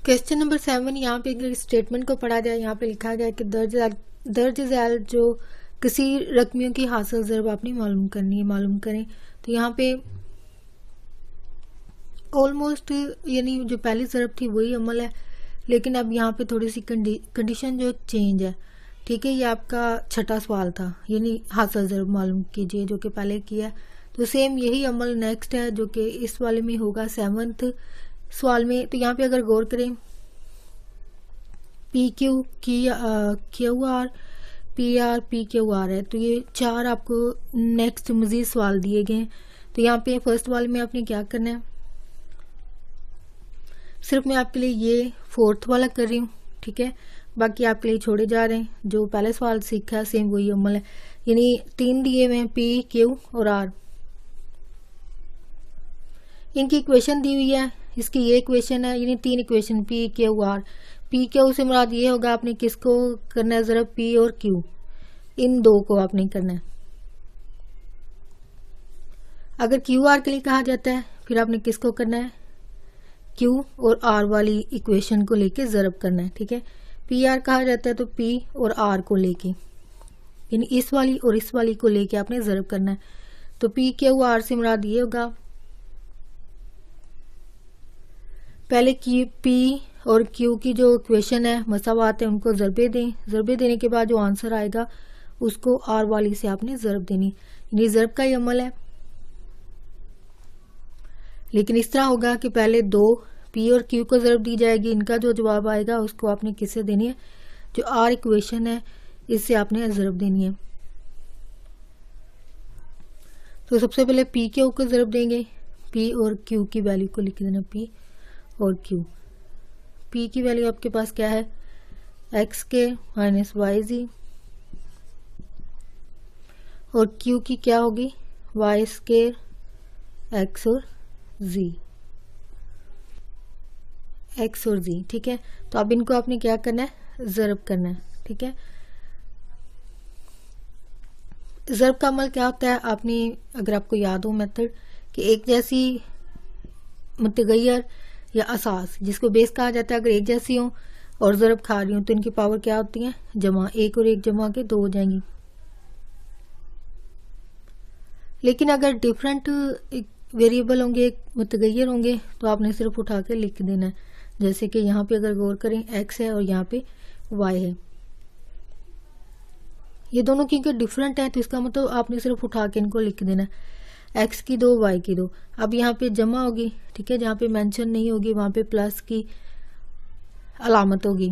Question number 7, यहाँ पे अगर स्टेटमेंट को पढ़ा जाए, यहाँ पे लिखा गया है कि दर्ज झैल जो किसी रकमियों की हासिल ज़रब आपने मालूम करनी है, मालूम करें। तो यहाँ पे ऑलमोस्ट यानी जो पहली ज़रब थी वही अमल है, लेकिन अब यहाँ पे थोड़ी सी कंडीशन जो चेंज है। ठीक है, ये आपका छठा सवाल था, यानी हासिल ज़रब मालूम कीजिए जो कि पहले किया है। तो सेम यही अमल नेक्स्ट है जो कि इस वाले में होगा 7th सवाल में। तो यहाँ पे अगर गौर करें, P Q Q R P R P Q R है, तो ये 4 आपको नेक्स्ट मजीद सवाल दिए गए हैं। तो यहाँ पे फर्स्ट वाले में आपने क्या करना है, सिर्फ मैं आपके लिए ये 4th वाला कर रही हूँ। ठीक है, बाकी आपके लिए छोड़े जा रहे हैं। जो पहले सवाल सीखा है सेम वही अमल है, यानी 3 दिए हुए हैं, पी क्यू और आर। इनकी इक्वेशन दी हुई है, इसकी ये इक्वेशन है, यानी 3 equation P Q R. P Q से मुराद ये होगा आपने किसको करना है ज़रा, पी और क्यू, इन दो को आपने करना है। अगर क्यू आर के लिए कहा जाता है फिर आपने किसको करना है, क्यू और आर वाली इक्वेशन को लेके ज़रब करना है। ठीक है, पी आर कहा जाता है तो पी और आर को लेके, यानी इस वाली और इस वाली को लेके आपने ज़रब करना है। तो पी क्यू आर से मुराद ये होगा, पहले की पी और क्यू की जो इक्वेशन है मसावात है उनको ज़रबे दें, ज़रबे देने के बाद जो आंसर आएगा उसको आर वाली से आपने ज़रब देनी, यानी ज़रब का ही अमल है। लेकिन इस तरह होगा कि पहले 2 पी और क्यू को ज़रब दी जाएगी, इनका जो जवाब आएगा उसको आपने किससे देनी है, जो आर इक्वेशन है इससे आपने ज़रब देनी है। तो सबसे पहले पी क्यू को ज़रब देंगे, पी और क्यू की वैल्यू को लिख देना, पी और क्यू। पी की वैल्यू आपके पास क्या है, एक्स के माइनस वाई जी, और क्यू की क्या होगी, वाई स्केयर एक्स और जी, एक्स और जी। ठीक है, तो अब इनको आपने क्या करना है, ज़रब करना है। ठीक है, ज़रब का अमल क्या होता है, आपने अगर आपको याद हो मेथड कि एक जैसी मुतगैर या असास जिसको बेस कहा जाता है, अगर एक जैसी हो और ज़रब खा रही हो तो इनकी पावर क्या होती है, जमा, 1 और 1 जमा के 2 हो जाएंगी। लेकिन अगर डिफरेंट वेरिएबल होंगे, मुतगैर होंगे, तो आपने सिर्फ उठा के लिख देना है। जैसे कि यहाँ पे अगर गौर करें एक्स है और यहाँ पे वाई है, ये दोनों क्योंकि डिफरेंट है तो इसका मतलब आपने सिर्फ उठा के इनको लिख देना है, एक्स की 2 वाई की 2। अब यहाँ पे जमा होगी, ठीक है, जहाँ पे मेंशन नहीं होगी वहाँ पे प्लस की अलामत होगी,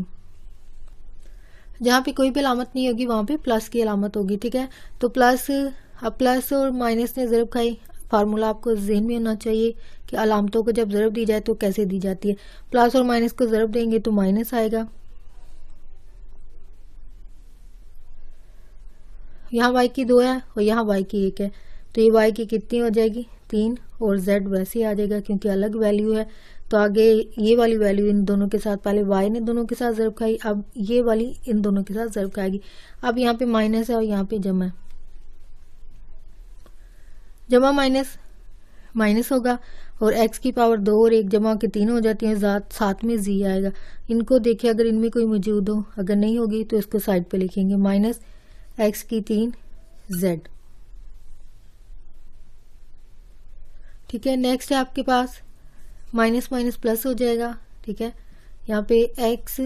जहाँ पे कोई भी अलामत नहीं होगी वहाँ पे प्लस की अलामत होगी। ठीक है, तो प्लस, अब प्लस और माइनस ने ज़रब खाई, फार्मूला आपको ज़हन में होना चाहिए कि अलामतों को जब ज़रब दी जाए तो कैसे दी जाती है। प्लस और माइनस को ज़रब देंगे तो माइनस आएगा, यहाँ y की 2 है और यहाँ y की 1 है, तो ये y की कितनी हो जाएगी, 3, और z वैसे ही आ जाएगा क्योंकि अलग वैल्यू है। तो आगे ये वाली वैल्यू इन दोनों के साथ, पहले y ने दोनों के साथ ज़रब खाई, अब ये वाली इन दोनों के साथ ज़रब खाएगी। अब यहाँ पे माइनस है और यहाँ पे जमा है, जमा माइनस माइनस होगा, और x की पावर 2 और 1 जमा के 3 हो जाती है, साथ में z आएगा। इनको देखिए अगर इनमें कोई मौजूद हो, अगर नहीं होगी तो इसको साइड पे लिखेंगे, माइनस x की 3 z। ठीक है, नेक्स्ट है आपके पास माइनस माइनस प्लस हो जाएगा। ठीक है, यहाँ पे x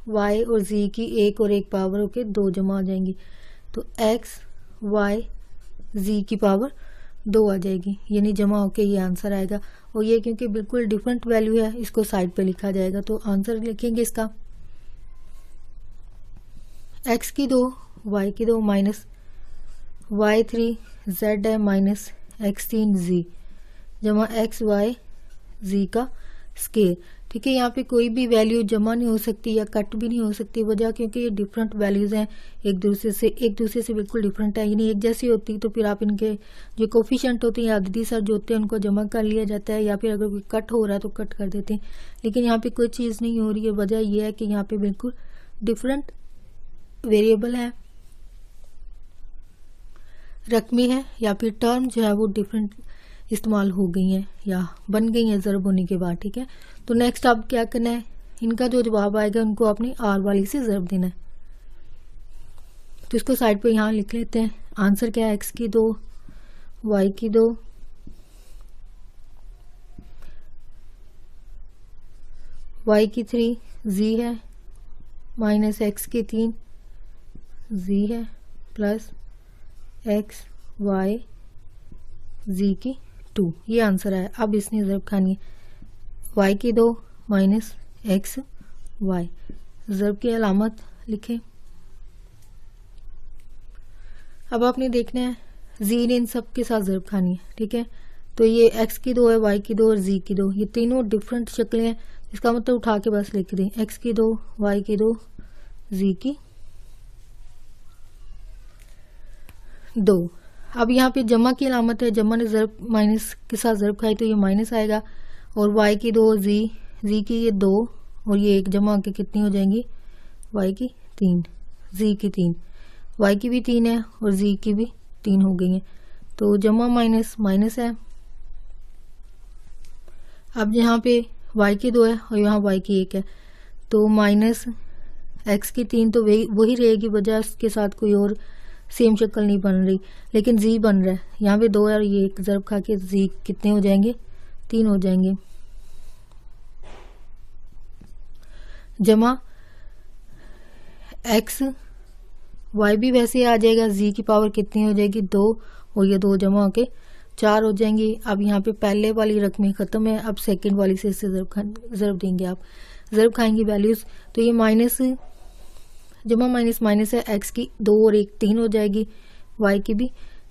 y और z की 1 और 1 पावर होके 2 जमा हो जाएंगी, तो x y z की पावर 2 आ जाएगी, यानी जमा होके ये आंसर आएगा। और ये क्योंकि बिल्कुल डिफरेंट वैल्यू है इसको साइड पे लिखा जाएगा, तो आंसर लिखेंगे इसका x की 2 y की 2 माइनस y3 z है माइनस x3 z जमा x y z का स्केयर। ठीक है, यहाँ पे कोई भी वैल्यू जमा नहीं हो सकती या कट भी नहीं हो सकती, वजह क्योंकि ये डिफरेंट वैल्यूज़ हैं, एक दूसरे से बिल्कुल डिफरेंट है, यानी एक जैसी होती तो फिर आप इनके जो कोफिशिएंट होते हैं या अददी सर जो होते हैं उनको जमा कर लिया जाता है, या फिर अगर कोई कट हो रहा है तो कट कर देते हैं। लेकिन यहाँ पे कोई चीज़ नहीं हो रही है, वजह यह है कि यहाँ पे बिल्कुल डिफरेंट वेरिएबल है, रकमी है, या फिर टर्म जो है वो डिफरेंट इस्तेमाल हो गई हैं या बन गई हैं ज़रब होने के बाद। ठीक है, तो नेक्स्ट अब क्या करना है, इनका जो जवाब आएगा उनको आपने आर वाली से ज़रब देना है। तो इसको साइड पे यहाँ लिख लेते हैं। आंसर क्या है, एक्स की 2 वाई की 2 वाई की 3 जी है माइनस एक्स की 3 जी है प्लस एक्स वाई जी की 2, ये आंसर है। अब इसने ज़रब खानी है, वाई की 2 माइनस एक्स वाई, ज़रब की अलामत लिखें। अब आपने देखना है जी ने इन सब के साथ ज़रब खानी है, ठीक है। तो ये एक्स की 2 है, वाई की 2 और जी की 2, ये तीनों डिफरेंट शक्लें हैं। इसका मतलब उठा के बस लिख दें एक्स की 2 वाई की 2 जी की 2। अब यहाँ पे जमा की अलामत है, जमा ने ज़रब माइनस के साथ ज़रब खाई तो ये माइनस आएगा, और वाई की 2 जी की ये 2 और ये 1 जमा के कितनी हो जाएंगी, वाई की 3 जी की 3, वाई की भी 3 है और जी की भी 3 हो गई है। तो जमा माइनस माइनस है। अब यहाँ पे वाई की 2 है और यहाँ वाई की 1 है, तो माइनस एक्स की 3 तो वही रहेगी, बजाय उसके साथ कोई और सेम शक्ल नहीं बन रही, लेकिन जी बन रहा है। यहाँ पे 2 है और ये 1 ज़रब खा के जी कितने हो जाएंगे, 3 हो जाएंगे। जमा एक्स वाई भी वैसे आ जाएगा, जी की पावर कितनी हो जाएगी 2 और ये 2 जमा होके 4 हो जाएंगी। अब यहाँ पे पहले वाली रकमें ख़त्म है, अब सेकंड वाली से इससे ज़रब देंगे, आप ज़रब खाएंगे वैल्यूज़। तो ये माइनस जमा माइनस माइनस है, एक्स की 2 और 1 3 हो जाएगी, वाई की भी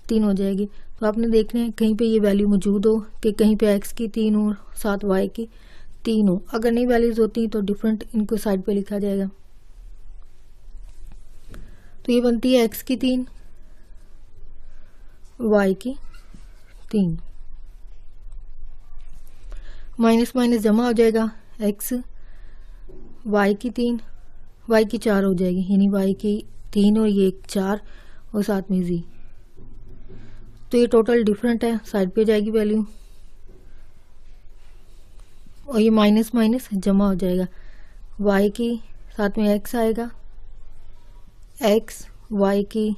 3 हो जाएगी। तो आपने देखना है कहीं पे ये वैल्यू मौजूद हो कि कहीं पे एक्स की 3 हो साथ वाई की 3 हो। अगर नई वैल्यूज़ होती तो डिफरेंट इनको साइड पे लिखा जाएगा। तो ये बनती है एक्स की 3 वाई की 3, माइनस माइनस जमा हो जाएगा, एक्स वाई की 3 वाई की 4 हो जाएगी, यानी वाई की 3 और ये 4 और साथ में जी। तो ये टोटल डिफरेंट है, साइड पे जाएगी वैल्यू, और ये माइनस माइनस जमा हो जाएगा, वाई की साथ में एक्स आएगा, एक्स वाई की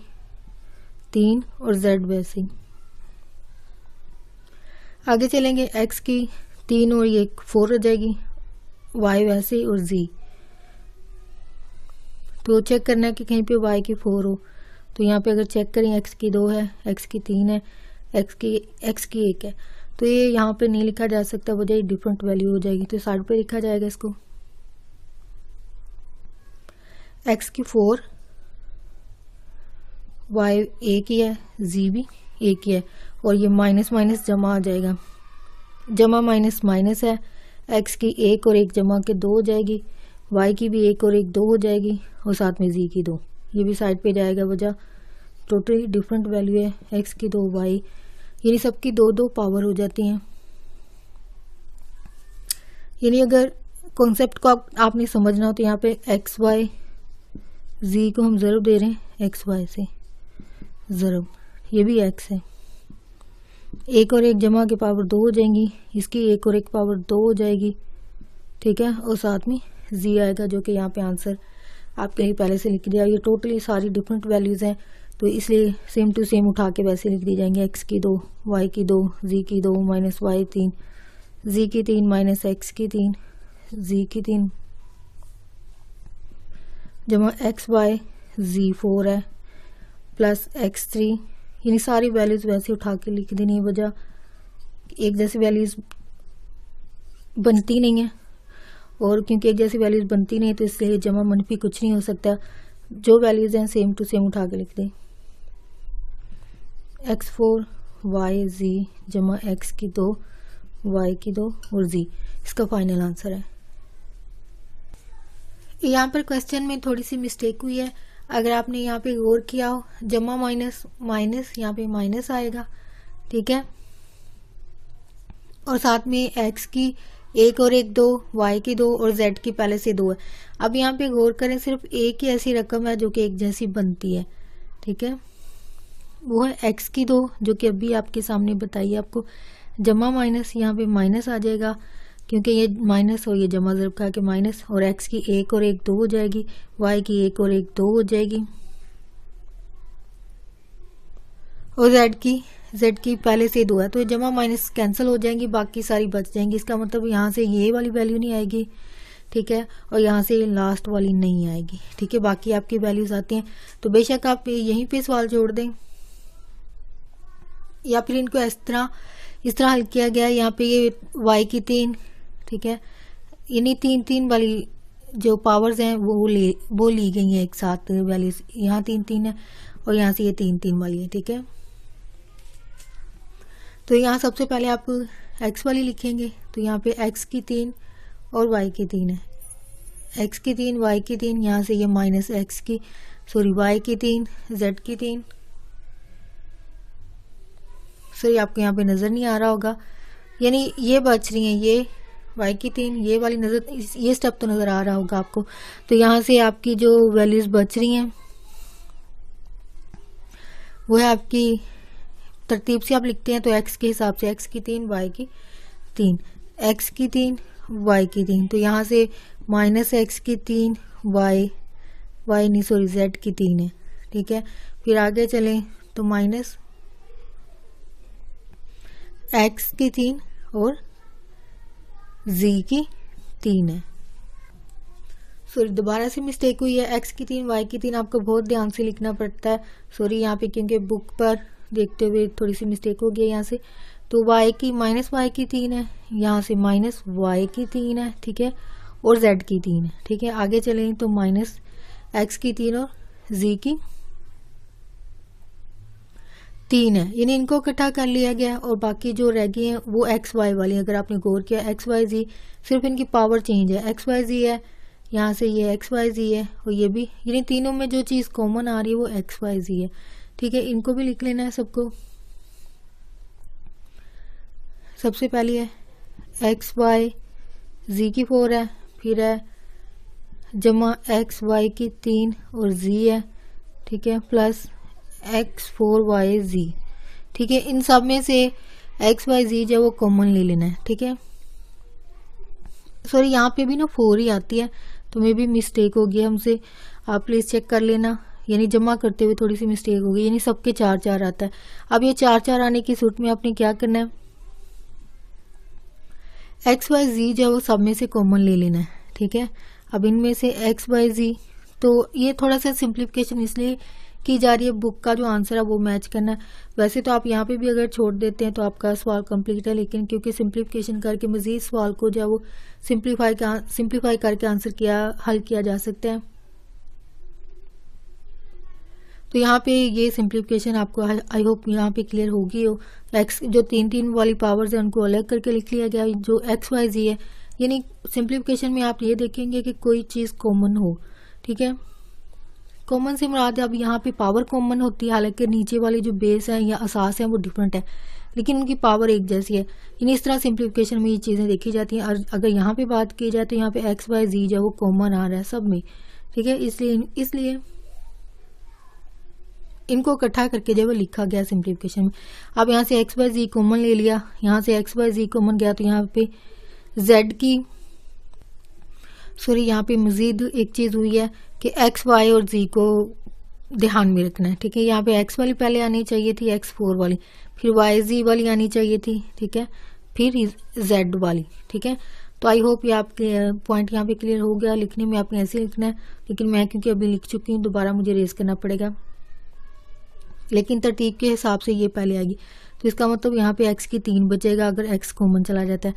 3 और जेड वैसे ही। आगे चलेंगे, एक्स की 3 और ये 4 हो जाएगी, वाई वैसे और जी। तो चेक करना है कि कहीं पे वाई की 4 हो। तो यहाँ पे अगर चेक करें एक्स की 2 है, एक्स की 3 है, एक्स की 1 है, तो ये यहाँ पे नहीं लिखा जा सकता, बजाय डिफरेंट वैल्यू हो जाएगी, तो साइड पे लिखा जाएगा इसको। एक्स की 4 वाई 1 ही है, जी भी 1 ही है, और ये माइनस माइनस जमा आ जाएगा, जमा माइनस माइनस है, एक्स की 1 और 1 जमा के 2 हो जाएगी, वाई की भी 1 और 1 2 हो जाएगी, और साथ में जी की 2, ये भी साइड पे जाएगा, वजह टोटली डिफरेंट वैल्यू है, एक्स की 2 वाई, यानी सबकी 2 पावर हो जाती हैं। यानी अगर कॉन्सेप्ट को आपने समझना हो तो यहाँ पे एक्स वाई जी को हम ज़रब दे रहे हैं, एक्स वाई से ज़रब, ये भी एक्स है, 1 और 1 जमा के पावर 2 हो जाएंगी, इसकी 1 और 1 पावर 2 हो जाएगी, ठीक है, और साथ में जी आएगा, जो कि यहाँ पे आंसर आपके लिए पहले से लिख दिया। ये टोटली सारी डिफरेंट वैल्यूज़ हैं, तो इसलिए सेम टू सेम उठा के वैसे लिख दी जाएंगे, एक्स की 2 वाई की 2 जी की 2 माइनस वाई 3 जी की 3 माइनस एक्स की 3 जी की 3, जमा एक्स वाई जी 4 है प्लस एक्स 3, यानी सारी वैल्यूज़ वैसे उठा के लिख देनी है, वजह एक जैसी वैल्यूज़ बनती नहीं है, और क्योंकि एक जैसी वैल्यूज़ बनती नहीं तो इसलिए जमा मनफी कुछ नहीं हो सकता, जो वैल्यूज़ हैं सेम टू सेम उठा के लिख दें। x4 वाई जी जमा एक्स की 2 वाई की 2 और जी, इसका फाइनल आंसर है। यहाँ पर क्वेश्चन में थोड़ी सी मिस्टेक हुई है, अगर आपने यहाँ पे गौर किया हो, जमा माइनस माइनस यहाँ पे माइनस आएगा, ठीक है, और साथ में एक्स की 1 और 1 2, वाई की 2 और जेड की पहले से 2 है। अब यहाँ पे गौर करें, सिर्फ एक ही ऐसी रकम है जो कि एक जैसी बनती है, ठीक है, वो है एक्स की 2, जो कि अभी आपके सामने बताइए आपको, जमा माइनस यहाँ पे माइनस आ जाएगा, क्योंकि ये माइनस और ये जमा ज़रब का के माइनस, और x की 1 और 1 2 हो जाएगी, y की 1 और 1 2 हो जाएगी, और z की पहले से 2 है तो जमा माइनस कैंसिल हो जाएंगी, बाकी सारी बच जाएंगी। इसका मतलब यहाँ से ये वाली वैल्यू नहीं आएगी, ठीक है, और यहाँ से लास्ट वाली नहीं आएगी, ठीक है, बाकी आपकी वैल्यूज आती हैं। तो बेशक आप यहीं पे सवाल छोड़ दें या फिर इनको इस तरह हल किया गया है। यहाँ पे ये y की 3, ठीक है, यानी 3 3 वाली जो पावर्स हैं वो ली गई हैं एक साथ वैल्यूज, यहाँ 3 3 है और यहाँ से ये 3 3 वाली है, ठीक है। तो यहाँ सबसे पहले आप x वाली लिखेंगे, तो यहाँ पे x की 3 और y की 3 है, x की 3 y की 3, यहाँ से ये माइनस y की 3 z की 3, सॉरी आपको यहाँ पे नज़र नहीं आ रहा होगा, यानी ये बच रही हैं, ये y की 3, ये वाली नज़र, ये स्टेप तो नज़र आ रहा होगा आपको। तो यहाँ से आपकी जो वैल्यूज़ बच रही हैं वो है आपकी तरतीब से आप लिखते हैं, तो x के हिसाब से x की 3 y की 3, x की 3 y की 3, तो यहाँ से माइनस x की 3 z की 3 है, ठीक है। फिर आगे चलें तो माइनस x की 3 और z की 3 है। सॉरी दोबारा से मिस्टेक हुई है, x की 3 y की 3 आपको बहुत ध्यान से लिखना पड़ता है। सॉरी यहाँ पे क्योंकि बुक पर देखते हुए थोड़ी सी मिस्टेक हो गई यहाँ से। तो माइनस y की 3 है, यहाँ से माइनस y की 3 है, ठीक है, और z की 3 है, ठीक है। आगे चलें तो माइनस x की 3 और z की 3 है, यानी इनको इकट्ठा कर लिया गया और बाकी जो रह गई हैं वो x y वाली। अगर आपने गौर किया x y z सिर्फ इनकी पावर चेंज है, x y z है, यहाँ से ये x y z है और ये भी, यानी तीनों में जो चीज़ कॉमन आ रही है वो x y z है, ठीक है। इनको भी लिख लेना है सबको। सबसे पहले है x y z की 4 है, फिर है जमा x y की 3 और z है, ठीक है, प्लस x 4 y z, ठीक है। इन सब में से x y z जो वो कॉमन ले लेना है, ठीक है। सॉरी यहाँ पे भी ना 4 ही आती है, तो मे भी मिस्टेक हो गई हमसे, आप प्लीज़ चेक कर लेना, यानी जमा करते हुए थोड़ी सी मिस्टेक हो गई, यानी सबके 4 4 आता है। अब ये 4 4 आने की सूरत में आपने क्या करना है, एक्स वाई जी जो है वो सब में से कॉमन ले लेना है, ठीक है। अब इनमें से एक्स वाई जी, तो ये थोड़ा सा सिंप्लीफिकेशन इसलिए की जा रही है, बुक का जो आंसर है वो मैच करना है। वैसे तो आप यहाँ पे भी अगर छोड़ देते हैं तो आपका सवाल कंप्लीट है, लेकिन क्योंकि सिंप्लीफिकेशन करके मजीद सवाल को जो है वो सिंप्लीफाई करके आंसर हल किया जा सकता है। तो यहाँ पे ये सिंप्लीफिकेशन आपको आई होप यहाँ पे क्लियर होगी हो। एक्स जो 3 3 वाली पावर्स है उनको अलग करके लिख लिया गया, जो एक्स वाई जी है, यानी सिंप्लीफिकेशन में आप ये देखेंगे कि कोई चीज़ कॉमन हो, ठीक है। कॉमन से मुराद अब यहाँ पे पावर कॉमन होती है, हालांकि नीचे वाली जो बेस है या असास है वो डिफरेंट है, लेकिन उनकी पावर एक जैसी है। यानी इस तरह सिंप्लीफिकेशन में ये चीज़ें देखी जाती हैं। अगर यहाँ पे बात की जाए तो यहाँ पे एक्स वाई जी जो है वो कॉमन आ रहा है सब में, ठीक है, इसलिए इनको इकट्ठा करके जो है लिखा गया सिंप्लीफिकेशन में। अब यहाँ से एक्स वाई जी कॉमन ले लिया, यहाँ से एक्स वाई जी कॉमन गया, तो यहाँ पे जेड की यहाँ पे मजीद एक चीज़ हुई है कि एक्स वाई और जी को ध्यान में रखना है, ठीक है। यहाँ पे एक्स वाली पहले आनी चाहिए थी, एक्स 4 वाली, फिर वाई जी वाली आनी चाहिए थी, ठीक है, फिर जेड वाली, ठीक है। तो आई होप ये आपके पॉइंट यहाँ पे क्लियर हो गया। लिखने में आपने ऐसे लिखना है, लेकिन मैं क्योंकि अभी लिख चुकी हूँ दोबारा मुझे रेस करना पड़ेगा, लेकिन तरतीब के हिसाब से ये पहले आएगी। तो इसका मतलब यहाँ पे x की 3 बचेगा अगर x कॉमन चला जाता है,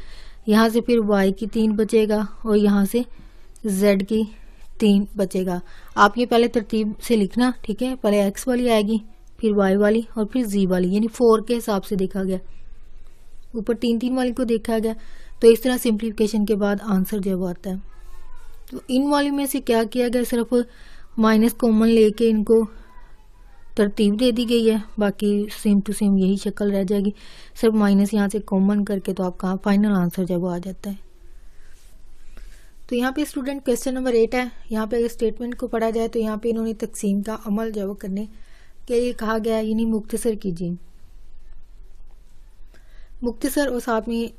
यहाँ से फिर y की 3 बचेगा और यहाँ से z की 3 बचेगा। आप ये पहले तरतीब से लिखना, ठीक है। पहले x वाली आएगी, फिर y वाली और फिर z वाली, यानी 4 के हिसाब से देखा गया, ऊपर 3 3 वाली को देखा गया। तो इस तरह सिंप्लीफिकेशन के बाद आंसर जो आता है। तो इन वाली में से क्या किया गया, सिर्फ माइनस कॉमन लेके इनको तरतीब दे दी गई है, बाकी सेम टू सेम यही शक्ल रह जाएगी, सिर्फ माइनस यहाँ से कॉमन करके तो आपका फाइनल आंसर जब आ जाता है। तो यहाँ पे स्टूडेंट क्वेश्चन नंबर 8 है। यहाँ पे अगर स्टेटमेंट को पढ़ा जाए तो यहाँ पे इन्होंने तकसीम का अमल जो करने के लिए कहा गया, यानी मुख्तसर कीजिए। मुख्तसर और साथ में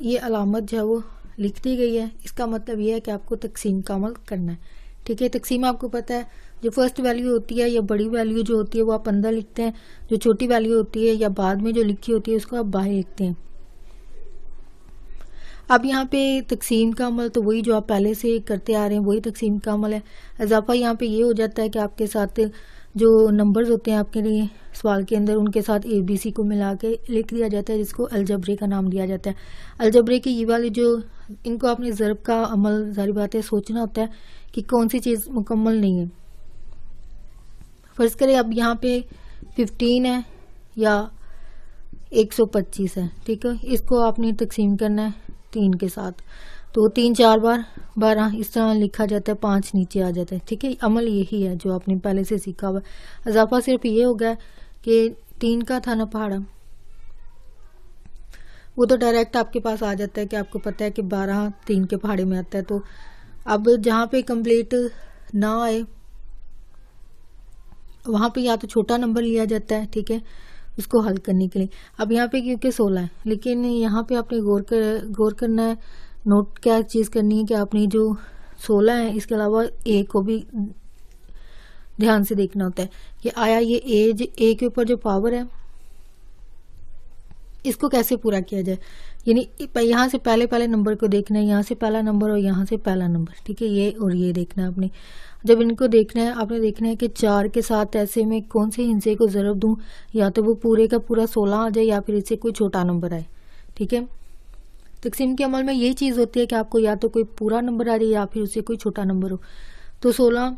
ये अलामत जो है वो लिख दी गई है। इसका मतलब ये है कि आपको तकसीम का अमल करना है। ठीक है, तकसीम आपको पता है, जो फर्स्ट वैल्यू होती है या बड़ी वैल्यू जो होती है वो आप अंदर लिखते हैं, जो छोटी वैल्यू होती है या बाद में जो लिखी होती है उसको आप बाहर लिखते हैं। अब यहाँ पे तकसीम का अमल तो वही जो आप पहले से करते आ रहे हैं, वही तकसीम का अमल है। इजाफा यहाँ पे ये हो जाता है कि आपके साथ जो नंबर्स होते हैं आपके लिए सवाल के अंदर, उनके साथ ABC को मिला के लिख दिया जाता है, जिसको अलजबरे का नाम दिया जाता है। अलजबरे की ये वाली जो, इनको आपने ज़रब का अमल जारी बात है सोचना होता है कि कौन सी चीज़ मुकम्मल नहीं है। फर्ज करें अब यहाँ पे 15 है या 125 है, ठीक है, इसको आपने तकसीम करना है 3 के साथ, तो 3 4 बार 12 इस तरह लिखा जाता है, 5 नीचे आ जाता है। ठीक है, अमल यही है जो आपने पहले से सीखा हुआ। इजाफा सिर्फ ये हो गया कि 3 का था ना पहाड़ा, वो तो डायरेक्ट आपके पास आ जाता है कि आपको पता है कि 12 3 के पहाड़े में आता है। तो अब जहाँ पे कंप्लीट ना आए वहाँ पे या तो छोटा नंबर लिया जाता है, ठीक है, उसको हल करने के लिए। अब यहाँ पे क्योंकि 16 है, लेकिन यहाँ पे आपने गौर करना है, नोट क्या चीज़ करनी है कि आपने जो 16 है इसके अलावा ए को भी ध्यान से देखना होता है कि आया ये ए के ऊपर जो पावर है इसको कैसे पूरा किया जाए। यानी यहाँ से पहले नंबर को देखना है, यहाँ से पहला नंबर और यहाँ से पहला नंबर, ठीक है, ये और ये देखना है आपने। जब इनको देखना है आपने देखना है कि 4 के साथ ऐसे में कौन से हिस्से को ज़रब दूं, या तो वो पूरे का पूरा 16 आ जाए या फिर इससे कोई छोटा नंबर आए। ठीक है, तकसीम के अमल में यही चीज़ होती है कि आपको या तो कोई पूरा नंबर आ जाए या फिर उससे कोई छोटा नंबर हो। तो 16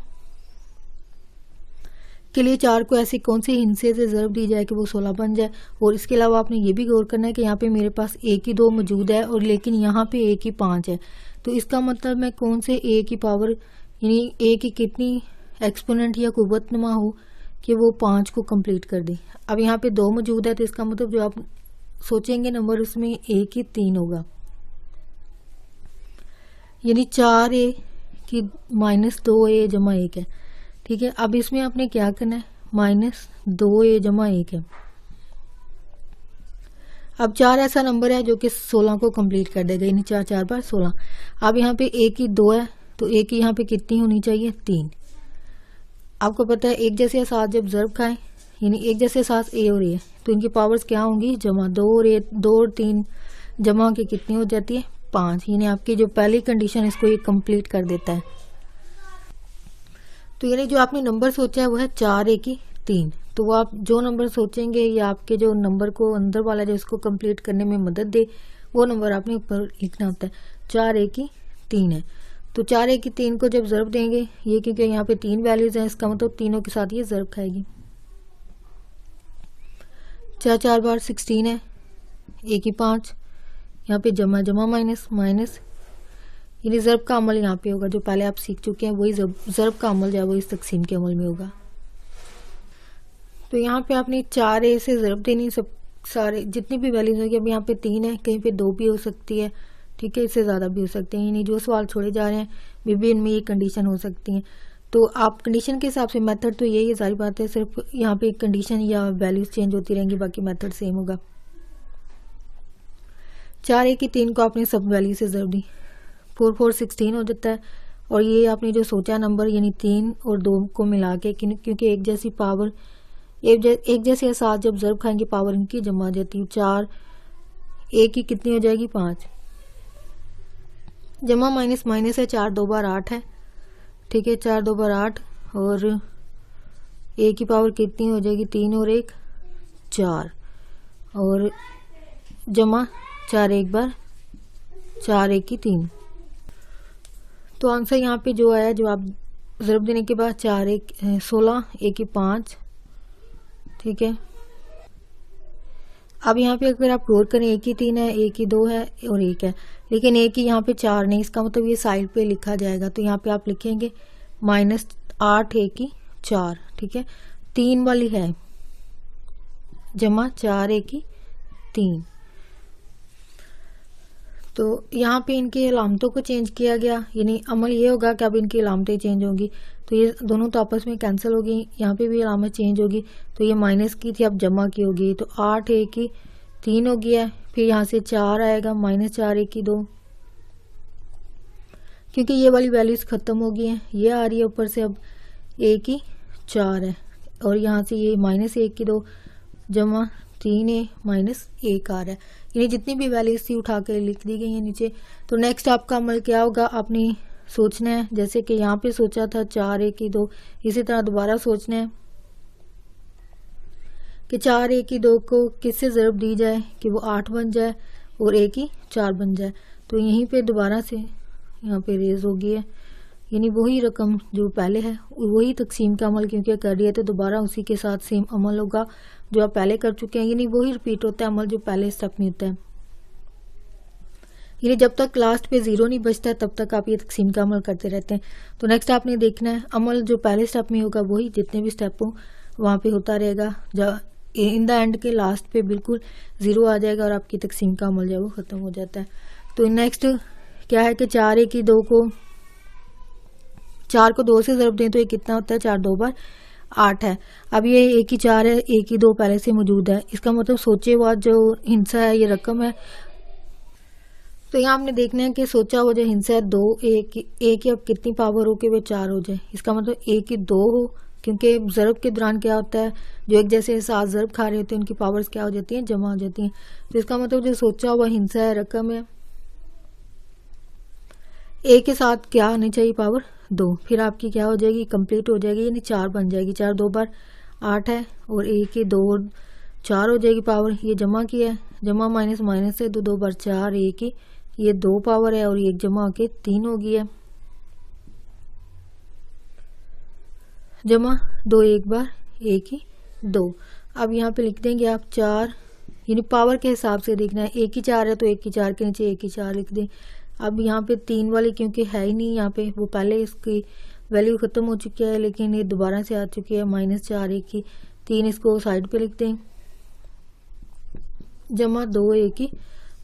के लिए 4 को ऐसे कौन से हिस्से से ज़रब दी जाए कि वो 16 बन जाए। और इसके अलावा आपने ये भी गौर करना है कि यहाँ पे मेरे पास ए की 2 मौजूद है और लेकिन यहाँ पे ए की 5 है, तो इसका मतलब मैं कौन से ए की पावर यानी ए की कितनी एक्सपोनेंट या कुव्वत नुमा हो कि वो 5 को कंप्लीट कर दे। अब यहाँ पे 2 मौजूद है, तो इसका मतलब जो आप सोचेंगे नंबर उसमें ए की 3 होगा, यानी 4A की -2A जमा 1 है। ठीक है, अब इसमें आपने क्या करना है, -2A जमा 1 है। अब 4 ऐसा नंबर है जो कि 16 को कंप्लीट कर देगा, यानी 4 4 बार 16। अब यहाँ पे ए की 2 है, तो ए की यहाँ पे कितनी होनी चाहिए, 3। आपको पता है एक जैसे साथ जब ज़रब खाएं, यानी एक जैसे साथ ए और ए, तो इनकी पावर्स क्या होंगी, जमा। 2 और 3 जमा के कितनी हो जाती है, 5। यानी आपकी जो पहली कंडीशन इसको ये कंप्लीट कर देता है। तो यानी जो आपने नंबर सोचा है वो है 4A की 3। तो वो आप जो नंबर सोचेंगे या आपके जो नंबर को अंदर वाला जो इसको कंप्लीट करने में मदद दे, वो नंबर आपने ऊपर लिखना होता है। 4A की 3 है, तो 4A की 3 को जब ज़रब देंगे, ये क्योंकि यहाँ पे 3 वैल्यूज हैं, इसका मतलब तीनों के साथ ये ज़रब खाएगी। 4 4 बार 16 है, ए की 5, यहाँ पे जमा जमा माइनस माइनस, यानी ज़रब का अमल यहाँ पे होगा। जो पहले आप सीख चुके हैं वही ज़रब का अमल जो है वो इस तकसीम के अमल में होगा। तो यहाँ पे आपने 4A से ज़रब देनी, सब सारे जितनी भी वैल्यूज होगी। अब यहाँ पे 3 है, कहीं पे 2 भी हो सकती है, ठीक है, इससे ज़्यादा भी हो सकते हैं, यानी जो सवाल छोड़े जा रहे हैं भी इनमें ये कंडीशन हो सकती हैं। तो आप कंडीशन के हिसाब से मेथड तो यही है, सारी बात है, सिर्फ यहाँ पे कंडीशन या वैल्यूज चेंज होती रहेंगी, बाकी मेथड सेम होगा। 4A की 3 को आपने सब वैल्यू से ज़रब दी, 4 4 16 हो जाता है। और ये आपने जो सोचा नंबर यानी 3 और 2 को मिला के, क्योंकि एक जैसी पावर एक जैसे साथ जब ज़रब खाएंगे पावर इनकी जमा आ जाती है। 4A की कितनी हो जाएगी, 5, जमा माइनस माइनस है, 4 2 बार 8 है, ठीक है, 4 2 बार 8, और A की पावर कितनी हो जाएगी, 3 और 1 4, और जमा 4 1 बार 4 1 की 3। तो आंसर यहाँ पे जो आया, जो आप ज़रब देने के बाद 4 1 16, A की 5, ठीक है। अब यहाँ पे अगर आप गौर करें, A की 3 है, A की 2 है और 1 है, लेकिन A की यहाँ पे 4 नहीं, इसका मतलब ये साइड पे लिखा जाएगा। तो यहाँ पे आप लिखेंगे -8 A की 4, ठीक है, 3 वाली है, जमा 4 A की 3। तो यहाँ पे इनकी अलामतों को चेंज किया गया, यानी अमल ये होगा कि अब इनकी अलामतें चेंज होंगी, तो ये दोनों तो आपस में कैंसिल होगी, यहाँ पे भी अलामत चेंज होगी। तो ये माइनस की थी अब जमा की होगी, तो 8 A की 3 हो गया है, फिर यहाँ से 4 आएगा, -4 A की 2, क्योंकि ये वाली वैल्यूज खत्म हो गई हैं, ये आ रही है ऊपर से, अब a की 4 है और यहाँ से ये -1 की 2 जमा 3a माइनस 1 आ रहा है। यानी जितनी भी वैल्यूज थी उठा के लिख दी गई है नीचे। तो नेक्स्ट आपका अमल क्या होगा, आपने सोचना है जैसे कि यहाँ पे सोचा था 4a की 2, इसी तरह दोबारा सोचना है कि 4a की 2 को किससे ज़रब दी जाए कि वो 8 बन जाए और a की 4 बन जाए। तो यहीं पे दोबारा से यहाँ पे रेज हो गई है, यानी वही रकम जो पहले है वही तकसीम का अमल क्योंकि कर रही है तो दोबारा उसी के साथ सेम अमल होगा जो आप पहले कर चुके हैं, यानी वही रिपीट होता है अमल जो पहले स्टेप में होता है। यानी जब तक लास्ट पे 0 नहीं बचता तब तक आप ये तकसीम का अमल करते रहते हैं। तो नेक्स्ट आपने देखना है अमल जो पहले स्टेप में होगा वही जितने भी स्टेप हो वहाँ पे होता रहेगा, जब इन द एंड के लास्ट पे बिल्कुल 0 आ जाएगा और आपकी तकसीम का अमल जो है वो ख़त्म हो जाता है। तो नेक्स्ट क्या है कि 4a की 2 को 4 को 2 से ज़रब दें तो ये कितना होता है, 4 2 बार 8 है। अब ये a की 4 है, a की 2 पहले से मौजूद है, इसका मतलब सोचे हुआ जो हिस्सा है ये रकम है। तो यहाँ आपने देखना है कि सोचा हुआ जो हिस्सा है 2 a की अब कितनी पावर हो कि वो 4 हो जाए, इसका मतलब a की 2 हो, क्योंकि ज़रब के दौरान क्या होता है जो एक जैसे साथ ज़रब खा रहे होते हैं उनकी पावर्स क्या हो जाती हैं, जमा हो जाती हैं। तो इसका मतलब जो सोचा हुआ हिस्सा है रकम है, a के साथ क्या आनी चाहिए, पावर 2, फिर आपकी क्या हो जाएगी, कंप्लीट हो जाएगी, यानी 4 बन जाएगी। 4 2 बार 8 है और a की 2 4 हो जाएगी पावर, ये जमा की है, जमा माइनस माइनस से 2 2 बार 4 a की ये 2 पावर है और ये जमा के 3 हो गई है, जमा 2 1 बार a की 2। अब यहाँ पे लिख देंगे आप 4, यानी पावर के हिसाब से देखना है, a की 4 है तो 1 की 4 के नीचे a की 4 लिख दें। अब यहाँ पे 3 वाली क्योंकि है ही नहीं, यहाँ पे वो पहले इसकी वैल्यू ख़त्म हो चुकी है लेकिन ये दोबारा से आ चुकी है, -4 1 की 3, इसको साइड पे लिख दें, जमा 2 a की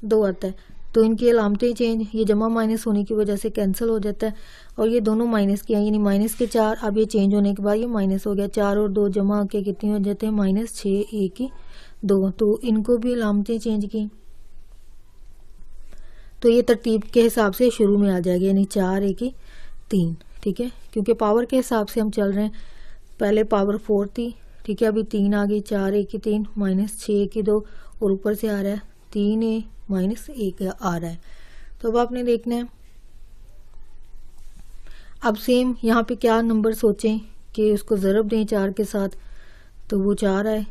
2 आता है। तो इनकी अलामतें चेंज, ये जमा माइनस होने की वजह से कैंसिल हो जाता है और ये दोनों माइनस के हैं, यानी माइनस के 4, अब ये चेंज होने के बाद ये माइनस हो गया, 4 और 2 जमा के कितनी हो जाते हैं, -6 a की 2। तो इनको भी अलामतें चेंज की तो ये तरतीब के हिसाब से शुरू में आ जाएगी, यानी 4 a की 3, ठीक है, क्योंकि पावर के हिसाब से हम चल रहे हैं, पहले पावर 4 थी, ठीक है, अभी 3 आ गई, 4 a की 3 -6 a की 2 और ऊपर से आ रहा है 3 a -1 आ रहा है। तो अब आपने देखना है, अब सेम यहाँ पे क्या नंबर सोचें कि उसको ज़रब दें 4 के साथ, तो वो 4 है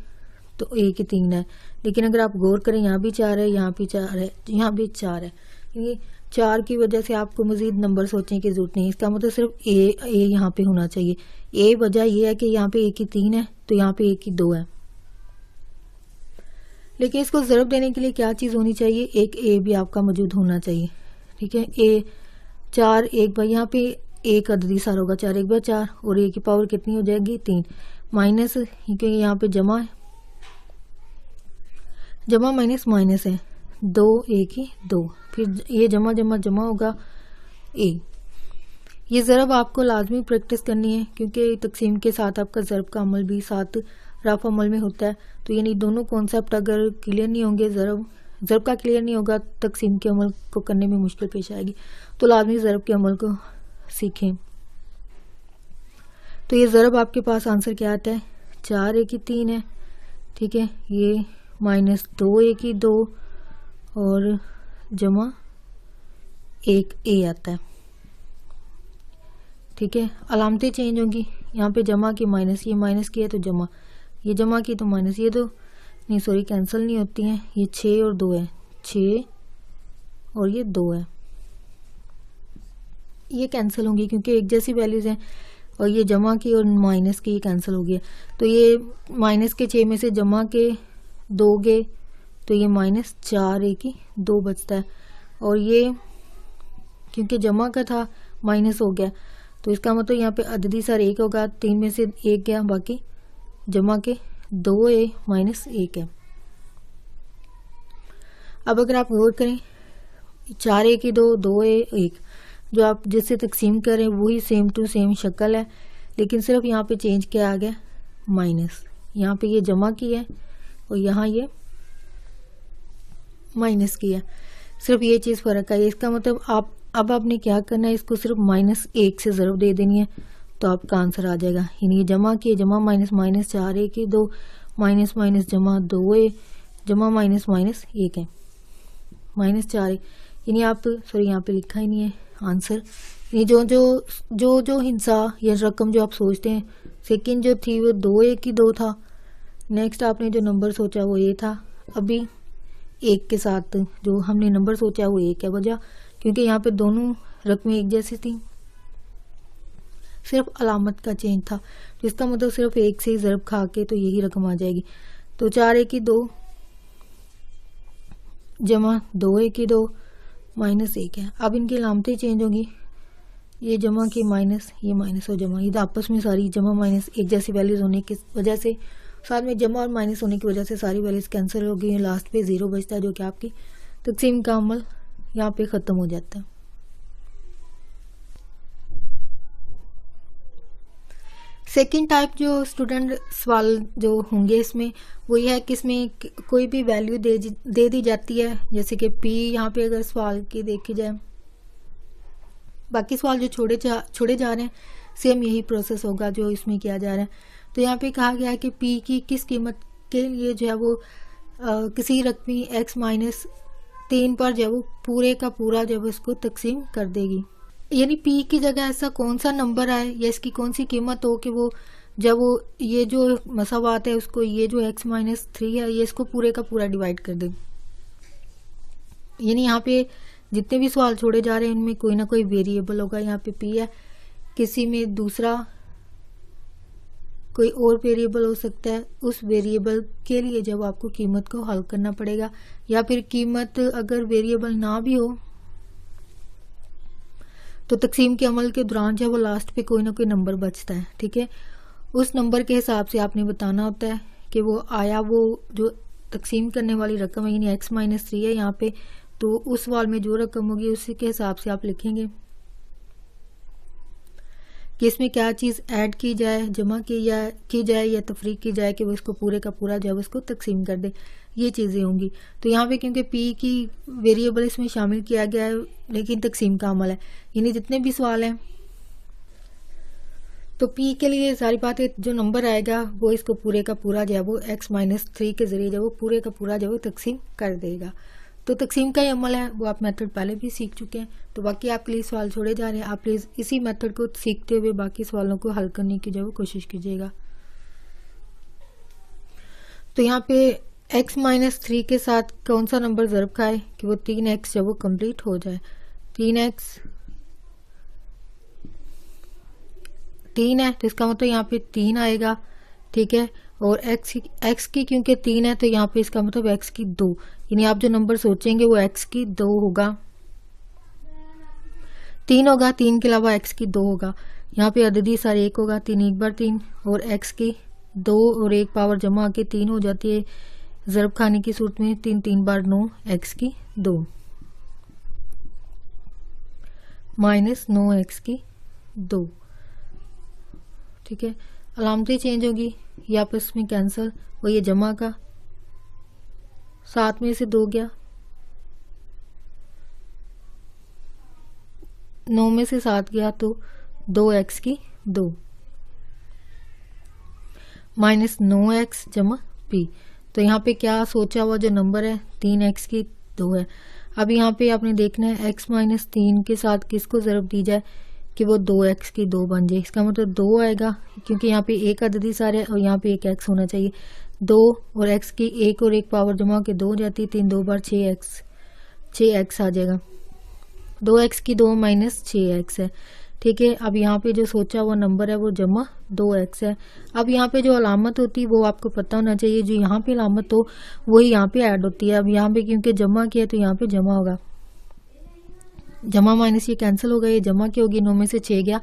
तो a की 3 है, लेकिन अगर आप गौर करें यहाँ भी 4 है, यहाँ भी 4 है, यहाँ भी 4 है, ये 4 की वजह से आपको मजीद नंबर सोचने की जरूरत नहीं, इसका मतलब सिर्फ a यहाँ पे होना चाहिए। a वजह ये है कि यहाँ पे a की 3 है तो यहाँ पे a की 2 है, लेकिन इसको ज़रब देने के लिए क्या चीज़ होनी चाहिए, एक a भी आपका मौजूद होना चाहिए, ठीक है। a 4 1 बार यहाँ पे एक अददी सार होगा, 4 1 बार 4 और a की पावर कितनी हो जाएगी 3, माइनस क्योंकि यहाँ पे जमा है, जमा माइनस माइनस है, 2 a की 2, फिर ये जमा जमा जमा होगा a। ये ज़रब आपको लाजमी प्रैक्टिस करनी है क्योंकि तकसीम के साथ आपका ज़रब का अमल भी साथ रफ अमल में होता है, तो यानी दोनों कॉन्सेप्ट अगर क्लियर नहीं होंगे, ज़रब का क्लियर नहीं होगा, तकसीम के अमल को करने में मुश्किल पेश आएगी। तो लाजमी ज़रब के अमल को सीखें। तो ये ज़रब आपके पास आंसर क्या आता है, 4 a की 3 है, ठीक है, ये -2 a की 2 और जमा 1 a आता है, ठीक है। अलामतें चेंज होंगी, यहाँ पे जमा की माइनस, ये माइनस की है तो जमा, ये जमा की तो माइनस, ये तो नहीं सॉरी कैंसिल नहीं होती हैं, ये 6 और 2 है, 6 और ये 2 है, ये कैंसिल होंगी क्योंकि एक जैसी वैल्यूज हैं, और ये जमा की और माइनस की ये कैंसिल हो गया, तो ये माइनस के 6 में से जमा के 2 गए तो ये -4 a की 2 बचता है, और ये क्योंकि जमा का था माइनस हो गया तो इसका मतलब यहाँ पे अददी सार 1 होगा, 3 में से 1 गया, बाकी जमा के 2 a -1 है। अब अगर आप गौर करें 4 a की 2 2 a 1 जो आप जिससे तकसीम करें वही सेम टू सेम शक्ल है, लेकिन सिर्फ यहाँ पे चेंज क्या आ गया, माइनस, यहाँ पे ये जमा की है और यहाँ ये माइनस की है, सिर्फ ये चीज़ फ़र्क आई। इसका मतलब आप अब आपने क्या करना है, इसको सिर्फ -1 से ज़रब दे देनी है तो आपका आंसर आ जाएगा। यानी जमा किए, जमा minus minus 4a² minus minus जमा 2a जमा माइनस माइनस 1 है -4a। यानी आप सॉरी यहाँ पे लिखा ही नहीं है आंसर। ये जो हिंसा या रकम जो आप सोचते हैं, सेकंड जो थी वो 2a² था। नेक्स्ट आपने जो नंबर सोचा वो ये था। अभी 1 के साथ जो हमने नंबर सोचा वो 1 है, वजह क्योंकि यहाँ पे दोनों रकमें एक जैसी थी, सिर्फ अलामत का चेंज था। तो इसका मतलब सिर्फ 1 से ही ज़रब खा के तो यही रकम आ जाएगी। तो 4a² जमा 2a² -1 है। अब इनकी अलामतें चेंज होंगी, ये जमा की माइनस, ये माइनस और जमा, ये आपस में सारी जमा माइनस एक जैसी वैल्यूज होने की वजह से, साथ में जमा और माइनस होने की वजह से सारी वैल्यूज कैंसिल हो गई। लास्ट पे 0 बचता है जो कि आपकी तकसीम का अमल यहाँ पे ख़त्म हो जाता है। सेकंड टाइप जो स्टूडेंट सवाल जो होंगे इसमें वो ये है कि इसमें कोई भी वैल्यू दे दी जाती है, जैसे कि p यहाँ पे अगर सवाल की देखी जाए, बाकी सवाल जो छोड़े जा रहे हैं सेम यही प्रोसेस होगा जो इसमें किया जा रहा है। तो यहाँ पे कहा गया है कि p की किस कीमत के लिए जो है वो किसी रकमी x-3 पर जो है वो पूरे का पूरा जो है उसको तकसीम कर देगी। यानी p की जगह ऐसा कौन सा नंबर आए या इसकी कौन सी कीमत हो कि वो जब वो ये जो मसावात है उसको ये जो x-3 है ये इसको पूरे का पूरा डिवाइड कर दे। यानी यहाँ पे जितने भी सवाल छोड़े जा रहे हैं इनमें कोई ना कोई वेरिएबल होगा। यहाँ पे p है, किसी में दूसरा कोई और वेरिएबल हो सकता है, उस वेरिएबल के लिए जब आपको कीमत को हल करना पड़ेगा, या फिर कीमत अगर वेरिएबल ना भी हो तो तकसीम के अमल के दौरान जब वो लास्ट पे कोई ना कोई नंबर बचता है, ठीक है, उस नंबर के हिसाब से आपने बताना होता है कि वो आया वो जो तकसीम करने वाली रकम है यानी x-3 है यहाँ पे, तो उस सवाल में जो रकम होगी उसी के हिसाब से आप लिखेंगे कि इसमें क्या चीज़ ऐड की जाए, जमा की जाए या तफरीक की जाए कि वो इसको पूरे का पूरा जो है उसको तकसीम कर दे, ये चीज़ें होंगी। तो यहाँ पे क्योंकि p की वेरिएबल इसमें शामिल किया गया है लेकिन तकसीम का अमल है, यानी जितने भी सवाल हैं तो p के लिए सारी बात है जो नंबर आएगा वो इसको पूरे का पूरा जो है वो x-3 के ज़रिए जो वो पूरे का पूरा जो है तकसीम कर देगा। तो तकसीम का ही अमल है, वो आप मेथड पहले भी सीख चुके हैं। तो बाकी आपके लिए सवाल छोड़े जा रहे हैं, आप प्लीज़ इसी मेथड को सीखते हुए बाकी सवालों को हल करने की जो है कोशिश कीजिएगा। तो यहाँ पे x-3 के साथ कौन सा नंबर ज़रब खाए कि वो 3x जब वो कंप्लीट हो जाए। 3 है तो इसका मतलब यहाँ पे 3 आएगा, ठीक है, और x की क्योंकि 3 है तो यहाँ पे इसका मतलब x की 2, यानी आप जो नंबर सोचेंगे वो x की 2 होगा, 3 होगा, 3 के अलावा x की 2 होगा। यहाँ पे अददी सारे 1 होगा, 3 1 बार 3 और x की 2 और 1 पावर जमा के 3 हो जाती है ज़रब खाने की सूरत में, 3 3 बार 9 x की 2 माइनस 9 x की 2, ठीक है। अलामतें चेंज होगी, ये आपस में कैंसिल, और ये जमा का 7 में से 2 गया, 9 में से 7 गया तो 2x की 2 माइनस 9x जमा p। तो यहाँ पे क्या सोचा हुआ जो नंबर है 3x की 2 है। अब यहाँ पे आपने देखना है x-3 के साथ किसको ज़रब दी जाए कि वो 2x की 2 बन जाए। इसका मतलब 2 आएगा क्योंकि यहाँ पे एक अददी सारे और यहाँ पे एक x होना चाहिए, 2 और x की 1 और 1 पावर जमा के 2 हो जाती है, 3 2 बार 6x आ जाएगा, 2x की 2 माइनस 6x है, ठीक है। अब यहाँ पे जो सोचा हुआ नंबर है वो जमा 2x है। अब यहाँ पे जो अलामत होती है वो आपको पता होना चाहिए, जो यहाँ पे अलामत हो वही यहाँ पे ऐड होती है। अब यहाँ पे क्योंकि जमा किया तो यहाँ पे जमा होगा, जमा माइनस ये कैंसिल हो गया, ये जमा की होगी, 9 में से 6 गया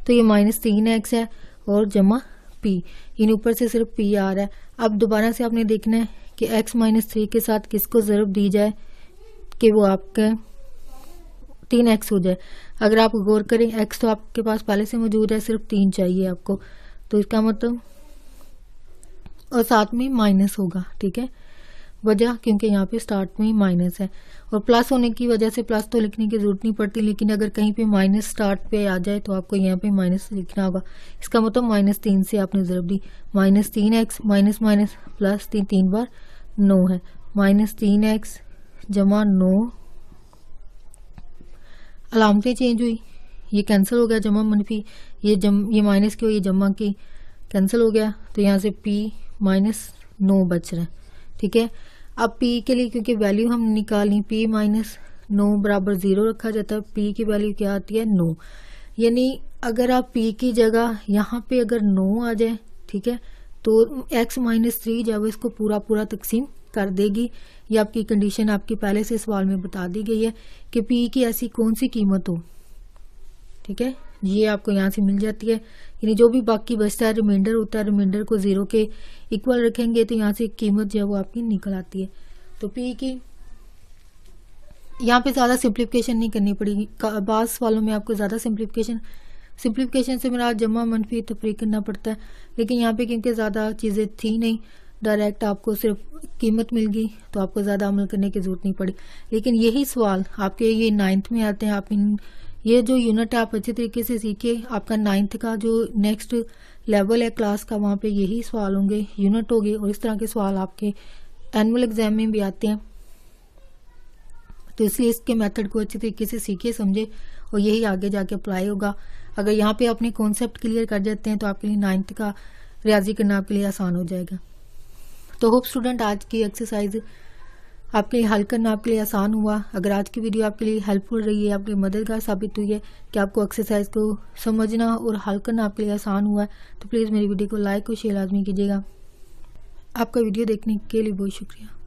तो ये माइनस 3x है और जमा p, इन ऊपर से सिर्फ p आ रहा है। अब दोबारा से आपने देखना है कि x-3 के साथ किसको ज़रब दी जाए कि वो आपका 3x हो जाए। अगर आप गौर करें x तो आपके पास पहले से मौजूद है, सिर्फ 3 चाहिए आपको, तो इसका मतलब और साथ में माइनस होगा, ठीक है, वजह क्योंकि यहाँ पे स्टार्ट में माइनस है, और प्लस होने की वजह से प्लस तो लिखने की जरूरत नहीं पड़ती, लेकिन अगर कहीं पे माइनस स्टार्ट पे आ जाए तो आपको यहाँ पे माइनस लिखना होगा। इसका मतलब -3 से आपने ज़रब दी, -3x माइनस माइनस प्लस 3, 3 बार 9 है, -3x जमा 9, अलामतें चेंज हुई, ये कैंसिल हो गया, जमा मनफी, ये माइनस की ये जमा की कैंसिल हो गया, तो यहाँ से p -9 बच रहा है। ठीक है, अब p के लिए क्योंकि वैल्यू हम निकाली, p -9 बराबर 0 रखा जाता है, p की वैल्यू क्या आती है 9, यानी अगर आप p की जगह यहाँ पे अगर 9 आ जाए, ठीक है, तो x -3 जब इसको पूरा पूरा तकसीम कर देगी। ये आपकी कंडीशन आपकी पहले से सवाल में बता दी गई है कि p की ऐसी कौन सी कीमत हो, ठीक है, ये आपको यहाँ से मिल जाती है, यानी जो भी बाकी बचता है रिमाइंडर होता है, रिमाइंडर को 0 के इक्वल रखेंगे तो यहाँ से कीमत जो है वो आपकी निकल आती है। तो p की यहाँ पे ज़्यादा सिंप्लीफिकेशन नहीं करनी पड़ेगी, बाज़ सवालों में आपको ज़्यादा सिंप्लीफिकेशन से मेरा जमा मनफी तफरीक करना पड़ता है, लेकिन यहाँ पे क्योंकि ज़्यादा चीज़ें थी नहीं, डायरेक्ट आपको सिर्फ कीमत मिल गई तो आपको ज़्यादा अमल करने की ज़रूरत नहीं पड़ी। लेकिन यही सवाल आपके ये 9th में आते हैं, आप ये जो यूनिट है आप अच्छे तरीके से सीखिए, आपका 9th का जो नेक्स्ट लेवल है क्लास का, वहाँ पे यही सवाल होंगे, यूनिट होंगे, और इस तरह के सवाल आपके एनुअल एग्जाम में भी आते हैं। तो इसलिए इसके मेथड को अच्छे तरीके से सीखिए, समझे, और यही आगे जाके अप्लाई होगा। अगर यहाँ पे अपने कॉन्सेप्ट क्लियर कर जाते हैं तो आपके लिए 9th का रियाजी करना आपके लिए आसान हो जाएगा। तो होप स्टूडेंट आज की एक्सरसाइज आपके लिए हल करना आपके लिए आसान हुआ। अगर आज की वीडियो आपके लिए हेल्पफुल रही है, आपके लिए मददगार साबित हुई है कि आपको एक्सरसाइज को समझना और हल करना आपके लिए आसान हुआ है, तो प्लीज़ मेरी वीडियो को लाइक और शेयर लाजमी कीजिएगा। आपका वीडियो देखने के लिए बहुत शुक्रिया।